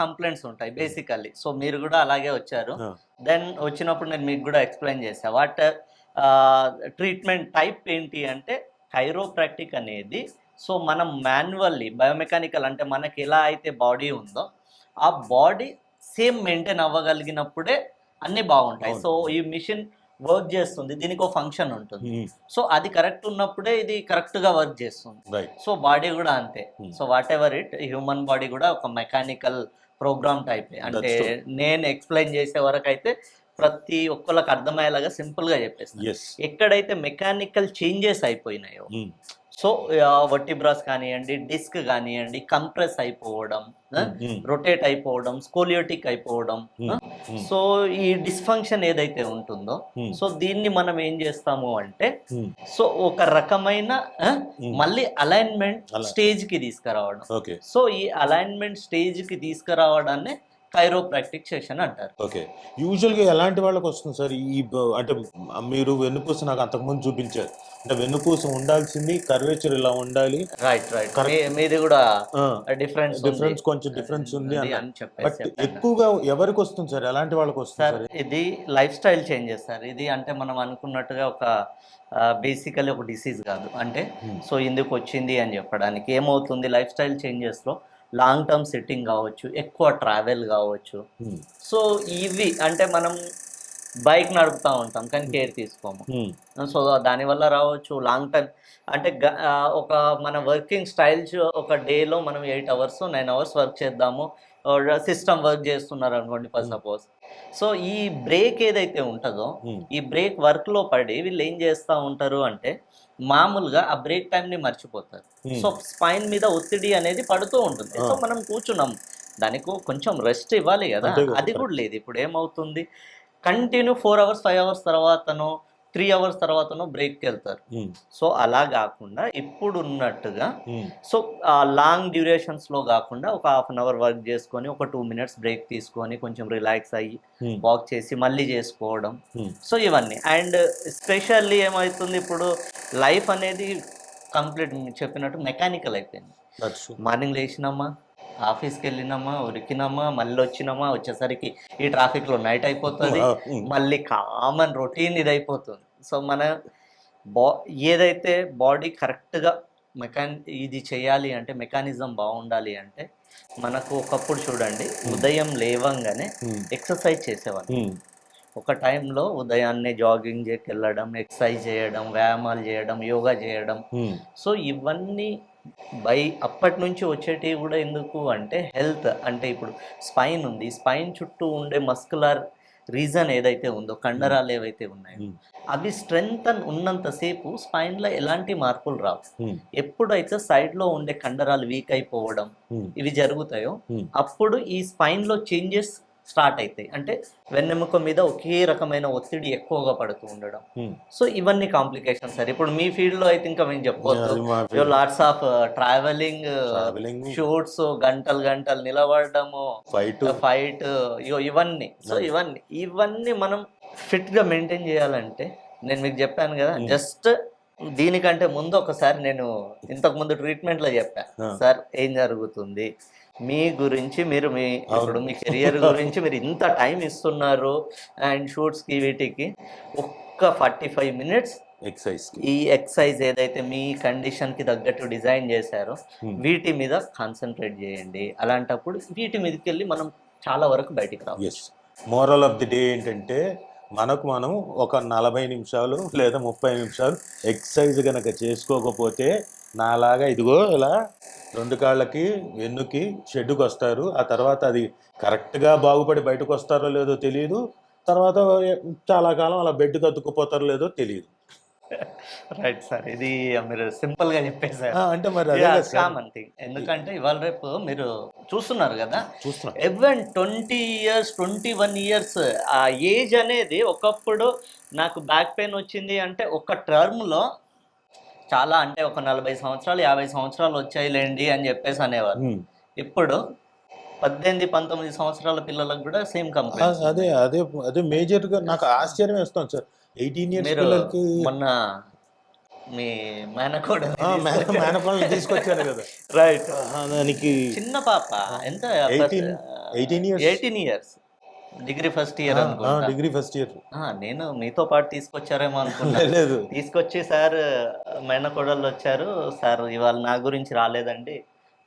S2: కంప్లైంట్స్ ఉంటాయి బేసికల్లీ. సో మీరు కూడా అలాగే వచ్చారు. దెన్ వచ్చినప్పుడు నేను మీకు కూడా ఎక్స్ప్లెయిన్ చేశాను వాట్ ట్రీట్మెంట్ టైప్ ఏంటి అంటే, కైరోప్రాక్టిక్ అనేది సో మనం మాన్యువల్లీ బయోమెకానికల్, అంటే మనకి ఎలా అయితే బాడీ ఉందో ఆ బాడీ సేమ్ మెయింటైన్ అవ్వగలిగినప్పుడే అన్నీ బాగుంటాయి. సో ఈ మిషన్ వర్క్ చేస్తుంది, దీనికి ఒక ఫంక్షన్ ఉంటుంది. సో అది కరెక్ట్ ఉన్నప్పుడే ఇది కరెక్ట్గా వర్క్ చేస్తుంది. సో బాడీ కూడా అంతే. So what ever it, human body కూడా ఒక మెకానికల్ ప్రోగ్రామ్ టైపే. అంటే నేను ఎక్స్ప్లెయిన్ చేసే వరకు అయితే ప్రతి ఒక్కళ్ళకి అర్థమయ్యేలాగా సింపుల్గా చెప్పేస్తాను. ఎక్కడైతే మెకానికల్ చేంజెస్ అయిపోయినాయో, సో వర్టిబ్రాస్ కానివ్వండి, డిస్క్ కానివ్వండి, కంప్రెస్ అయిపోవడం, రొటేట్ అయిపోవడం, స్కోలియోటిక్ అయిపోవడం, సో ఈ డిస్ఫంక్షన్ ఏదైతే ఉంటుందో, సో దీన్ని మనం ఏం చేస్తాము అంటే, సో ఒక రకమైన మళ్ళీ అలైన్మెంట్ స్టేజ్కి తీసుకురావడం. సో ఈ అలైన్మెంట్ స్టేజ్కి తీసుకురావడాన్ని కైరోప్రాక్టిక్ సెషన్ అంటారు.
S4: ఓకే, యూజువల్గా ఎలాంటి వాళ్ళకి వస్తుంది సార్ ఈ అంటే మీరు వెన్నుపూస నాకు అంతకుముందు చూపించారు, అంటే వెన్నుపూస ఉండాల్సింది కర్వేచర్ ఇలా ఉండాలి.
S2: రైట్. మీది కూడా డిఫరెన్స్
S4: కొంచెం డిఫరెన్స్ ఉంది అని చెప్పారు. బట్ ఎక్కువగా ఎవరికి వస్తుంది సార్, ఎలాంటి వాళ్ళకి వస్తుంది సార్?
S2: ఇది లైఫ్ స్టైల్ చేంజెస్ సార్. ఇది అంటే మనం అనుకున్నట్టుగా ఒక బేసికలీ ఒక డిసీజ్ కాదు. అంటే సో ఎందుకు వచ్చింది అని చెప్పడానికి ఏమవుతుంది, లైఫ్ స్టైల్ చేంజెస్లో లాంగ్ టర్మ్ సిట్టింగ్ కావచ్చు, ఎక్కువ ట్రావెల్ కావచ్చు. సో ఇవి అంటే మనం బైక్ నడుపుతూ ఉంటాం కానీ కేర్ తీసుకోము. సో దానివల్ల రావచ్చు. లాంగ్ టైం అంటే ఒక మన వర్కింగ్ స్టైల్స్, ఒక డేలో మనం 8 hours 9 hours వర్క్ చేద్దాము, సిస్టమ్ వర్క్ చేస్తున్నారు అనుకోండి ఫర్ సపోజ్. సో ఈ బ్రేక్ ఏదైతే ఉంటుందో, ఈ బ్రేక్ వర్క్లో పడి వీళ్ళు ఏం చేస్తూ ఉంటారు అంటే, మామూలుగా ఆ బ్రేక్ టైంని మర్చిపోతారు. సో స్పైన్ మీద ఒత్తిడి అనేది పడుతూ ఉంటుంది. సో మనం కూర్చున్నాం, దానికి కొంచెం రెస్ట్ ఇవ్వాలి కదా, అది కూడా లేదు. ఇప్పుడు ఏమవుతుంది, కంటిన్యూ 4 hours 5 hours తర్వాతనో 3 hours తర్వాతనో బ్రేక్కి వెళ్తారు. సో అలా కాకుండా ఇప్పుడు ఉన్నట్టుగా సో లాంగ్ డ్యూరేషన్స్లో కాకుండా ఒక 1/2 hour వర్క్ చేసుకొని ఒక 2 minutes బ్రేక్ తీసుకొని కొంచెం రిలాక్స్ అయ్యి వాక్ చేసి మళ్ళీ చేసుకోవడం. సో ఇవన్నీ. అండ్ స్పెషల్లీ ఏమవుతుంది, ఇప్పుడు లైఫ్ అనేది కంప్లీట్ చెప్పినట్టు మెకానికల్ అయిపోయింది. మార్నింగ్ లేచినామా, ఆఫీస్కి వెళ్ళినామా, ఉరికినామా, మళ్ళీ వచ్చినామా, వచ్చేసరికి ఈ ట్రాఫిక్లో నైట్ అయిపోతుంది, మళ్ళీ కామన్ రొటీన్ ఇది అయిపోతుంది. సో మన ఏదైతే బాడీ కరెక్ట్గా ఇది చేయాలి అంటే మెకానిజం బాగుండాలి అంటే మనకు ఒకప్పుడు చూడండి ఉదయం లేవంగానే ఎక్సర్సైజ్ చేసేవాళ్ళు. ఒక టైంలో ఉదయాన్నే జాగింగ్ వెళ్ళడం, ఎక్సర్సైజ్ చేయడం, వ్యాయామాలు చేయడం, యోగా చేయడం. సో ఇవన్నీ అప్పటి నుంచి వచ్చేటివి కూడా ఎందుకు అంటే హెల్త్. అంటే ఇప్పుడు స్పైన్ ఉంది, స్పైన్ చుట్టూ ఉండే మస్కులర్ రీజన్ ఏదైతే ఉందో, కండరాలు ఏవైతే ఉన్నాయో అవి స్ట్రెంగ్త్ ఉన్నంతసేపు స్పైన్లో ఎలాంటి మార్పులు రావు. ఎప్పుడైతే సైడ్లో ఉండే కండరాలు వీక్ అయిపోవడం ఇవి జరుగుతాయో అప్పుడు ఈ స్పైన్లో చేంజెస్ స్టార్ట్ అవుతాయి. అంటే వెన్నెముక మీద ఒకే రకమైన ఒత్తిడి ఎక్కువగా పడుతూ ఉండడం. సో ఇవన్నీ కాంప్లికేషన్స్ సార్. ఇప్పుడు మీ ఫీల్డ్ లో అయితే ఇంకా మేము చెప్పొచ్చు, లాట్స్ ఆఫ్ ట్రావెలింగ్, షూట్స్, గంటలు గంటలు నిలబడము, ఫైట్, ఇవన్నీ. సో ఇవన్నీ మనం ఫిట్ గా మెయింటైన్ చేయాలంటే నేను మీకు చెప్పాను కదా, జస్ట్ దీనికంటే ముందు ఒకసారి నేను ఇంతకు ముందు ట్రీట్మెంట్ లో చెప్పా సార్ ఏం జరుగుతుంది మీ గురించి, మీరు ఇప్పుడు మీ కెరియర్ గురించి మీరు ఇంత టైం ఇస్తున్నారు అండ్ షూట్స్కి వీటికి ఒక్క 45 minutes ఈ ఎక్సర్సైజ్ ఏదైతే మీ కండిషన్కి తగ్గట్టు డిజైన్ చేశారో వీటి మీద కాన్సన్ట్రేట్ చేయండి. అలాంటప్పుడు వీటి మీదకి వెళ్ళి మనం చాలా వరకు బయటికి రావచ్చు.
S4: మోరల్ ఆఫ్ ది డే ఏంటంటే మనం ఒక 40 నిమిషాలు లేదా 30 నిమిషాలు ఎక్సర్సైజ్ కనుక చేసుకోకపోతే నాలాగా ఇదిగో ఇలా 2 కాళ్ళకి వెన్నుకి షెడ్డుకి వస్తారు. ఆ తర్వాత అది కరెక్ట్గా బాగుపడి బయటకు వస్తారో లేదో తెలియదు. తర్వాత చాలా కాలం అలా బెడ్కి అతుక్కుపోతారో లేదో తెలియదు.
S2: రైట్ సార్, ఇది మీరు సింపుల్ గా చెప్పేసారు.
S4: అంటే మరి
S2: కామన్ థింగ్. ఎందుకంటే ఇవాళ రేపు మీరు చూస్తున్నారు కదా, ఈవెన్ 20 years 21 years ఆ ఏజ్ అనేది, ఒకప్పుడు నాకు బ్యాక్ పెయిన్ వచ్చింది అంటే ఒక టర్మ్లో చాలా, అంటే ఒక 40 సంవత్సరాలు 50 సంవత్సరాలు వచ్చాయిలేండి అని చెప్పేసి అనేవారు. ఇప్పుడు 18-19 సంవత్సరాల పిల్లలకు కూడా సేమ్ కంప్లైంట్.
S4: అదే అదే అదే మేజర్గా నాకు ఆశ్చర్యం వేస్తాను సార్. 18 years పిల్లలకి
S2: మొన్న మీ మేనకోడలు
S4: తీసుకొచ్చారు కదా,
S2: రైట్,
S4: దానికి
S2: చిన్న పాప ఎంత 18 years, డిగ్రీ ఫస్ట్ ఇయర్ నేను మీతో పాటు తీసుకొచ్చారేమో అనుకున్నాను. తీసుకొచ్చి సార్ మేనకోడళ్ళు వచ్చారు సార్, ఇవాళ నా గురించి రాలేదండి,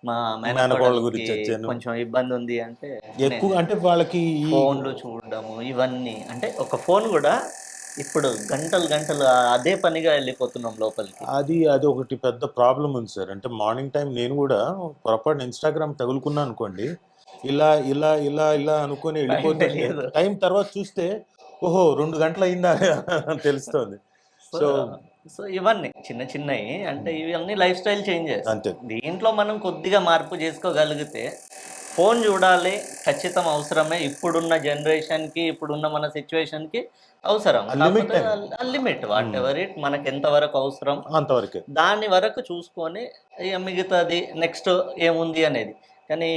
S2: మా మేనకోడళ్ళ గురించి కొంచెం ఇబ్బంది ఉంది అంటే
S4: ఎక్కువ, అంటే వాళ్ళకి
S2: ఫోన్లు చూడడము ఇవన్నీ. అంటే ఒక ఫోన్ కూడా ఇప్పుడు గంటలు గంటలు అదే పనిగా వెళ్ళిపోతున్నాం లోపలికి.
S4: అది ఒకటి పెద్ద ప్రాబ్లం ఉంది సార్. అంటే మార్నింగ్ టైం నేను కూడా పొరపాటు ఇన్స్టాగ్రామ్ తగులుకున్నా అనుకోండి, ఇలా ఇలా ఇలా ఇలా అనుకుని వెళ్ళిపోతే టైం తర్వాత చూస్తే ఓహో 2 గంటలు అయిందా తెలుస్తుంది.
S2: సో ఇవన్నీ చిన్న చిన్నవి, అంటే ఇవన్నీ లైఫ్ స్టైల్ చేంజెస్. అంతే, దీంట్లో మనం కొద్దిగా మార్పు చేసుకోగలిగితే ఫోన్ చూడాలి ఖచ్చితం అవసరమే. ఇప్పుడున్న జనరేషన్కి, ఇప్పుడున్న మన సిచ్యువేషన్కి అవసరం. లిమిట్ వాట్ ఎవర్ ఇట్, మనకి ఎంతవరకు అవసరం
S4: అంతవరకు,
S2: దాని వరకు చూసుకొని మిగతాది నెక్స్ట్ ఏముంది అనేది. కానీ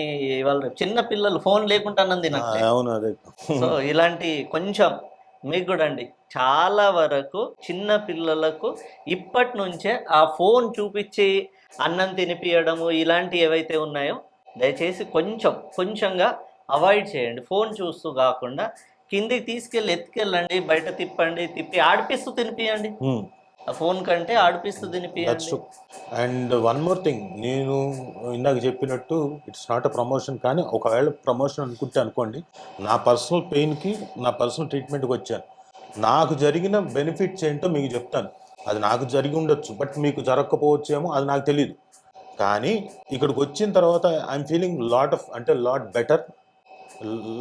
S2: వాళ్ళు చిన్న పిల్లలు ఫోన్ లేకుండా అన్నం తినట్లేదు. సో ఇలాంటి కొంచెం మీకు కూడా అండి, చాలా వరకు చిన్న పిల్లలకు ఇప్పటి నుంచే ఆ ఫోన్ చూపించి అన్నం తినిపియడము ఇలాంటివి ఏవైతే ఉన్నాయో దయచేసి కొంచెంగా అవాయిడ్ చేయండి. ఫోన్ చూస్తూ కాకుండా కిందికి తీసుకెళ్ళి ఎత్తుకెళ్ళండి, బయట తిప్పి ఆడిపిస్తూ తినిపియండి. ఆ ఫోన్ కంటే ఆడిపిస్తూ తినిపియండి.
S4: అండ్ వన్ మోర్ థింగ్, నేను ఇందాక చెప్పినట్టు ఇట్స్ నాట్ అ ప్రమోషన్, కానీ ఒకవేళ ప్రమోషన్ అనుకోండి, నా పర్సనల్ పెయిన్కి నా పర్సనల్ ట్రీట్మెంట్కి వచ్చాను. నాకు జరిగిన బెనిఫిట్స్ ఏంటో మీకు చెప్తాను. అది నాకు జరిగి ఉండొచ్చు, బట్ మీకు జరగకపోవచ్చేమో, అది నాకు తెలియదు. కానీ ఇక్కడికి వచ్చిన తర్వాత I'm feeling lot better,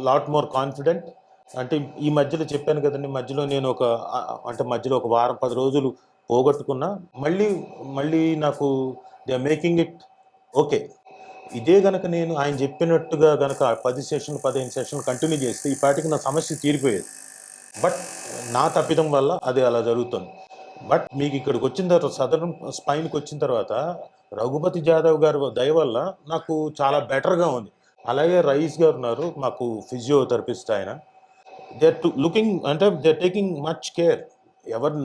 S4: lot more confident. అంటే ఈ మధ్యలో చెప్పాను కదండి, మధ్యలో నేను ఒక వారం 10 రోజులు పోగొట్టుకున్నా, మళ్ళీ నాకు they are making it okay. ఇదే గనక నేను ఆయన చెప్పినట్టుగా గనక 15 సెషన్లు కంటిన్యూ చేస్తే ఈ పాటికి నా సమస్య తీరిపోయేది. బట్ నా తప్పిదం వల్ల అది అలా జరుగుతుంది. బట్ మీకు ఇక్కడికి వచ్చిన తర్వాత, సదరన్ స్పైన్కి వచ్చిన తర్వాత రఘుపతి జాదవ్ గారి దయ వల్ల నాకు చాలా బెటర్గా ఉంది. అలాగే రయీస్ గారు ఉన్నారు, మాకు ఫిజియోథెరపిస్ట్. ఆయన they are taking much care.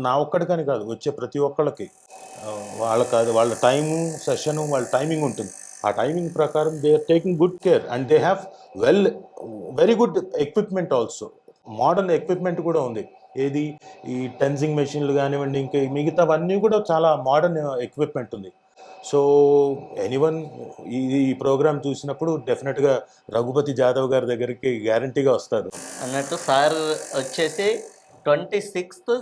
S4: నా ఒక్కడికని కాదు, వచ్చే ప్రతి ఒక్కళ్ళకి వాళ్ళ టైము సెషను వాళ్ళ టైమింగ్ ఉంటుంది. ఆ టైమింగ్ ప్రకారం they are taking good care and they have very good equipment also. Modern equipment కూడా ఉంది. ఏది ఈ టెన్సింగ్ మెషిన్లు కానివ్వండి, ఇంకా మిగతావన్నీ కూడా చాలా మోడర్న్ ఎక్విప్మెంట్ ఉంది. సో ఎనీవన్ ఈ ప్రోగ్రామ్ చూసినప్పుడు డెఫినెట్గా రఘుపతి జాదవ్ గారి దగ్గరికి గ్యారంటీగా వస్తారు.
S2: అన్నట్టు సార్ వచ్చేసి 26th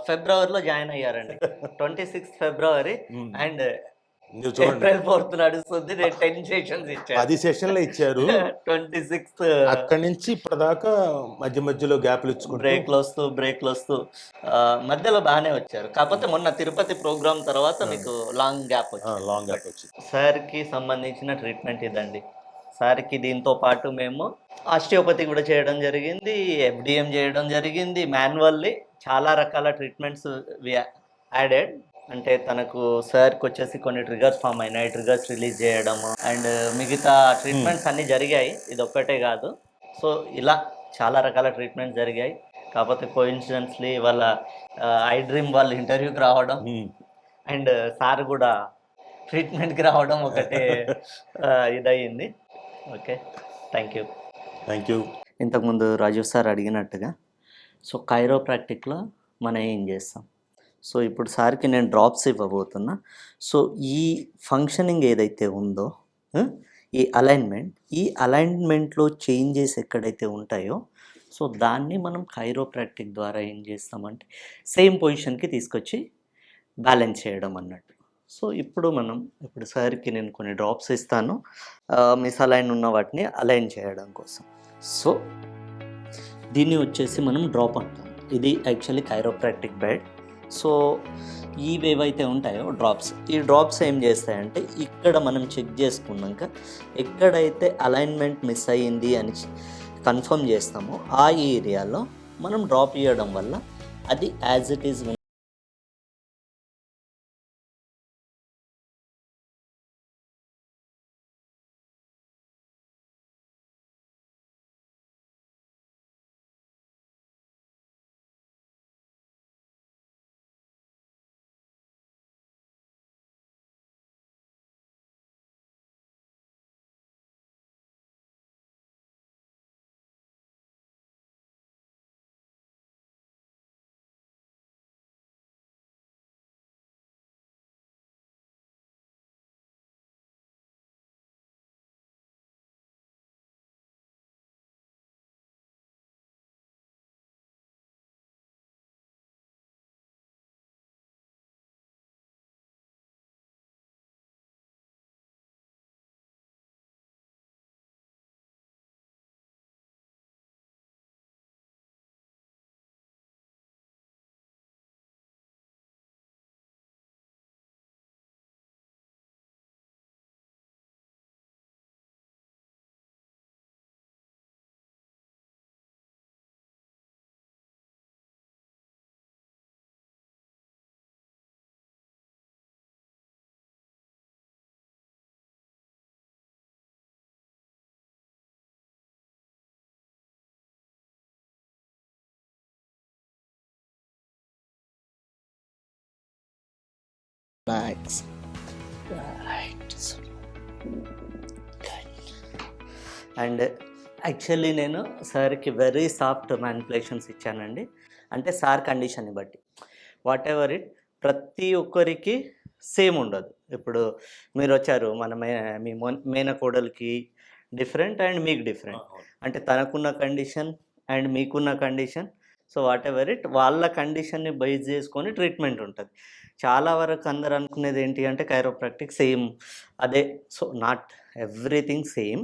S2: ఫిబ్రవరిలో జాయిన్ అయ్యారండి. 26th ఫిబ్రవరి అండ్
S4: మీరు చూడండి,
S2: ఏప్రిల్ 4th నడుస్తుంది. నేను 10 సెషన్స్ ఇచ్చాను.
S4: 10 సెషన్లు ఇచ్చారు.
S2: 26th
S4: అక్కడి నుంచి ఇప్పటిదాకా మధ్య మధ్యలో గ్యాప్లు ఇచ్చుకుంటూ
S2: బ్రేక్లు వస్తూ మధ్యలో బాగానే వచ్చారు. కాకపోతే మొన్న తిరుపతి ప్రోగ్రామ్ తర్వాత మీకు లాంగ్ గ్యాప్ వచ్చింది.
S4: లాంగ్ గ్యాప్ వచ్చింది.
S2: సార్కి సంబంధించిన ట్రీట్మెంట్ ఇదండి. సార్కి దీంతో పాటు మేము ఆస్టియోపతి కూడా చేయడం జరిగింది, ఎఫ్డిఎం చేయడం జరిగింది, మాన్యువల్లీ చాలా రకాల ట్రీట్మెంట్స్ యాడెడ్. అంటే తనకు సార్కి వచ్చేసి కొన్ని ట్రిగర్స్ ఫామ్ అయినాయి, ట్రిగర్స్ రిలీజ్ చేయడము అండ్ మిగతా ట్రీట్మెంట్స్ అన్నీ జరిగాయి. ఇది ఒక్కటే కాదు. సో ఇలా చాలా రకాల ట్రీట్మెంట్స్ జరిగాయి. కాకపోతే కోఇన్సిడెన్స్లీ వాళ్ళ ఐ డ్రీమ్ వాళ్ళు ఇంటర్వ్యూకి రావడం అండ్ సార్ కూడా ట్రీట్మెంట్కి రావడం ఒకటే ఇదయ్యింది. Okay, thank you. ఇంతకుముందు రాజీవ్ సార్ అడిగినట్టుగా సో కైరోప్రాక్టిక్లో మనం ఏం చేస్తాం? సో ఇప్పుడు సార్కి నేను డ్రాప్స్ ఇవ్వబోతున్నా. సో ఈ ఫంక్షనింగ్ ఏదైతే ఉందో ఈ అలైన్మెంట్లో చేంజెస్ ఎక్కడైతే ఉంటాయో సో దాన్ని మనం కైరోప్రాక్టిక్ ద్వారా ఏం చేస్తామంటే సేమ్ పొజిషన్కి తీసుకొచ్చి బ్యాలెన్స్ చేయడం అన్నట్టు. సో ఇప్పుడు సార్కి నేను కొన్ని డ్రాప్స్ ఇస్తాను మిస్అలైన్ ఉన్న వాటిని అలైన్ చేయడం కోసం. సో దీన్ని వచ్చేసి మనం డ్రాప్ అంటాం. ఇది యాక్చువల్లీ కైరోప్రాక్టిక్ బెడ్. సో ఏవైతే ఉంటాయో ఈ డ్రాప్స్ ఏం చేస్తాయంటే ఇక్కడ మనం చెక్ చేసుకున్నాక ఎక్కడైతే అలైన్మెంట్ మిస్ అయ్యింది అని కన్ఫర్మ్ చేస్తామో ఆ ఏరియాలో మనం డ్రాప్ ఇవ్వడం వల్ల అది as it is Nice. Right. And actually నేను సార్కి వెరీ సాఫ్ట్ మ్యానిపులేషన్స్ ఇచ్చానండి. అంటే సార్ కండిషన్ని బట్టి వాట్ ఎవర్ ఇట్ ప్రతి ఒక్కరికి సేమ్ ఉండదు. ఇప్పుడు మీరు వచ్చారు మీ మేనకోడలికి డిఫరెంట్ అండ్ మీకు డిఫరెంట్. అంటే తనకున్న కండిషన్ అండ్ మీకున్న condition. So what ever it వాళ్ళ కండిషన్ని బేస్ చేసుకొని ట్రీట్మెంట్ ఉంటుంది. చాలా వరకు అందరు అనుకునేది ఏంటి అంటే కైరోప్రాక్టిక్ సేమ్ అదే. So not everything same.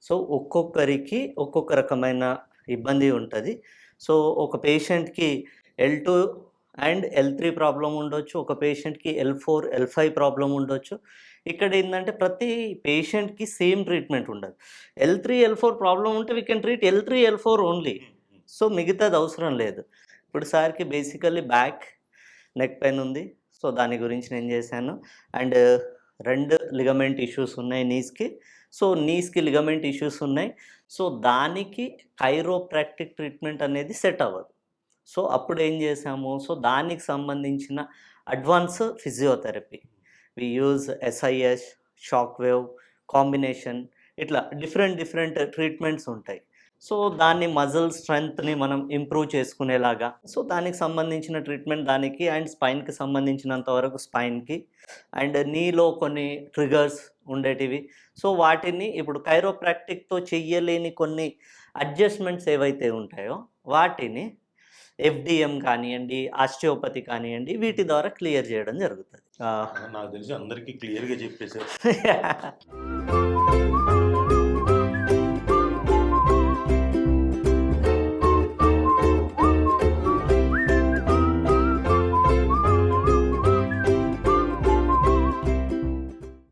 S2: So ఒక్కొక్కరికి ఒక్కొక్క రకమైన ఇబ్బంది ఉంటుంది. సో ఒక పేషెంట్కి L2 అండ్ L3 ప్రాబ్లం ఉండొచ్చు, ఒక పేషెంట్కి L4 L5 ప్రాబ్లం ఉండొచ్చు. ఇక్కడ ఏంటంటే ప్రతి పేషెంట్కి సేమ్ ట్రీట్మెంట్ ఉండదు. L3 L4 ప్రాబ్లం ఉంటే we can treat L3 L4 only. So మిగతాది అవసరం లేదు. ఇప్పుడు సార్కి బేసికల్లీ బ్యాక్ నెక్ పెయిన్ ఉంది. సో దాని గురించి నేను చేశాను. అండ్ 2 లిగమెంట్ ఇష్యూస్ ఉన్నాయి నీస్కి. సో నీస్కి లిగమెంట్ ఇష్యూస్ ఉన్నాయి. సో దానికి కైరోప్రాక్టిక్ ట్రీట్మెంట్ అనేది సెట్ అవ్వదు. సో అప్పుడు ఏం చేసాము, సో దానికి సంబంధించిన advance physiotherapy we use SIS, shock wave combination, ఇట్లా డిఫరెంట్ ట్రీట్మెంట్స్ ఉంటాయి. సో దాన్ని మజిల్ స్ట్రెంగ్త్ని మనం ఇంప్రూవ్ చేసుకునేలాగా, సో దానికి సంబంధించిన ట్రీట్మెంట్ దానికి, అండ్ స్పైన్కి సంబంధించినంత వరకు స్పైన్కి, అండ్ నీలో కొన్ని ట్రిగర్స్ ఉండేటివి. సో వాటిని ఇప్పుడు కైరోప్రాక్టిక్తో చెయ్యలేని కొన్ని అడ్జస్ట్మెంట్స్ ఏవైతే ఉంటాయో వాటిని ఎఫ్డిఎం కానివ్వండి, ఆస్టియోపతి కానివ్వండి, వీటి ద్వారా క్లియర్ చేయడం జరుగుతుంది.
S4: నాకు తెలిసి అందరికీ క్లియర్గా చెప్పేశారు.